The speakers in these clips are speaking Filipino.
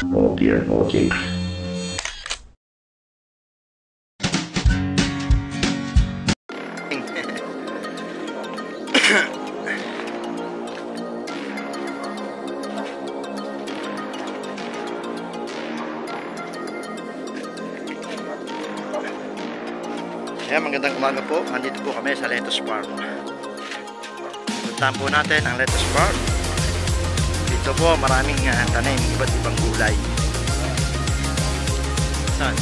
Oh dear, okay. Kaya magandang umaga po. Nandito po kami sa lettuce farm. Puntahan po natin ang lettuce farm. Dito po maraming tanim, iba't ibang gulay. Saan?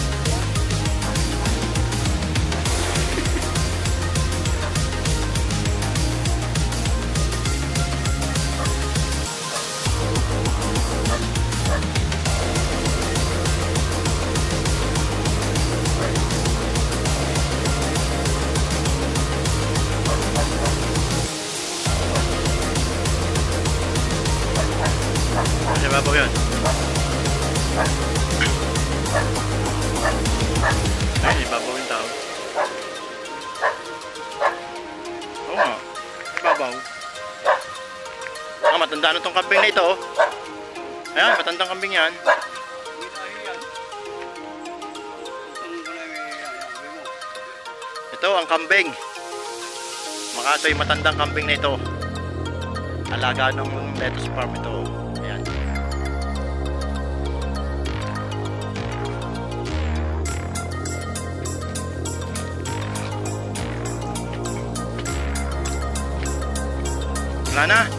Ano ba yun? Ay, ibabaw yung tao. Oo nga, ibabaw. Ah, matanda na itong kambing na ito. Ayan, matandang kambing yan. Ito ang kambing. Makato'y matandang kambing na ito. Alaga ng lettuce farm ito. Ayan. Wala na.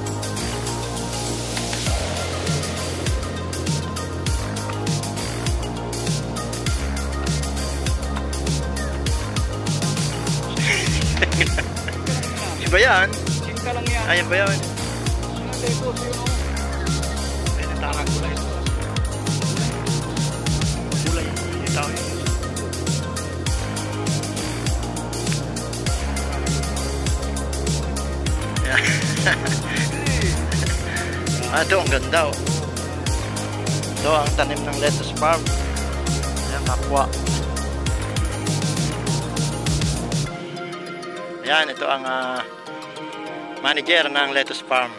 Iba yan. Singka lang yan. Ayan ba yan? Ay, natarang gulay. Gulay yung tao yun. Ah, ito ang ganda oh. Ito ang tanim ng lettuce farm. Ayan, kapwa. Ayan, ito ang manager ng lettuce farm.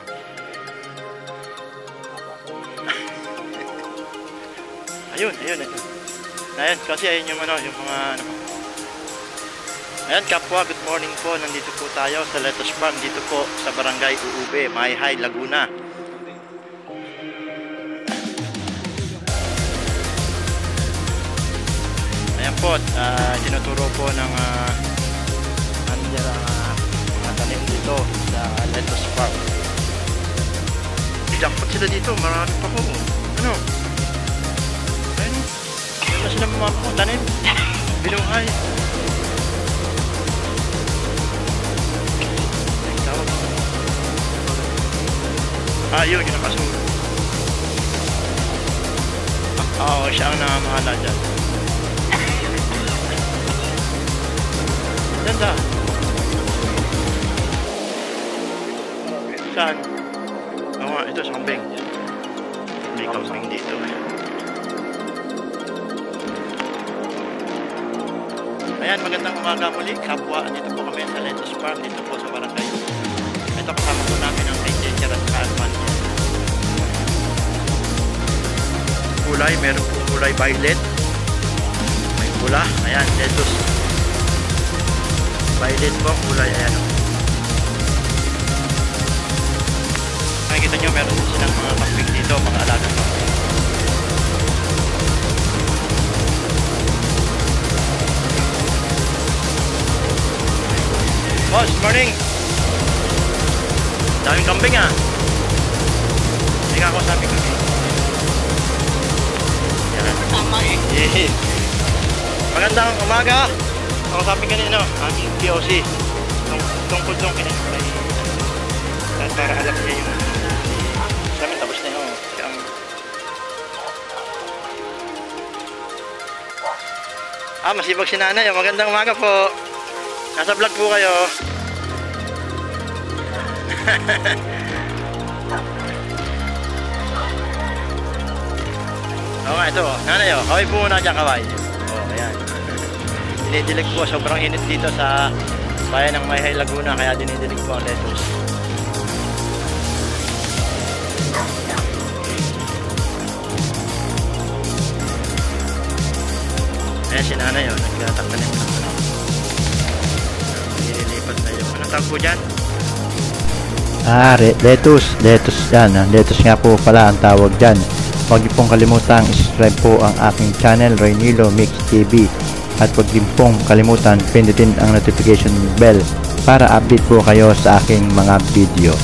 Ayun. Ayan, kasi ayun yung ano, yung mga ano. Ayan, kapwa, good morning po. Nandito po tayo sa lettuce farm. Dito po sa Barangay Uube, Mayhay, Laguna. Ayan po, tinuturo po ng manager mga tanim dito sa lettuce farm. Jackpot sila dito, marami pa po. Ano? Ayun, ayun na sila mga tanim. Binuhay. Ah, yun, yung nakasunod. Oo, siya ang nakamahala dyan. Ganda. Saan? Oo nga, ito sa kambing. May kambing dito. Ayan, magandang umaga muli. Kapwa, dito po kami sa lettuce farm. Dito po sa Barangay. Ito kasama po namin ang kay Teacher at Kalman. Kulay, meron po kulay violet. May pula. Ayan, lettuce. Violet po ang kulay. Ayan. Nakikita nyo, meron din silang mga kambing dito, mga alagang kambing. Boss, morning! Daming kambing ah. Hindi ka ako sabi kambing. Yan. Tama eh. Yes. Magandang umaga. Ako sabi kanino, aming POC. Tungkol doon kinagpay. Para alam niya yung sabi tapos na yun. Masibag si nanay. Magandang umaga po. Nasa vlog po kayo. Oo nga, ito. Nanay, kaway po muna dyan, kaway. Ayan. Dinidilig po. Sobrang init dito sa bayan ng Mayhay, Laguna. Kaya dinidilig po ang lettuce. Ayan si nanay, oh, nagtatanim ng ano. Nililipat na yung, anong tawag po dyan? Lettuce yan. Lettuce nga po pala ang tawag dyan. Huwag niyo pong kalimutang subscribe po ang aking channel, Raynilo Mix TV. At huwag din pong kalimutan pindutin ang notification bell para update po kayo sa aking mga video.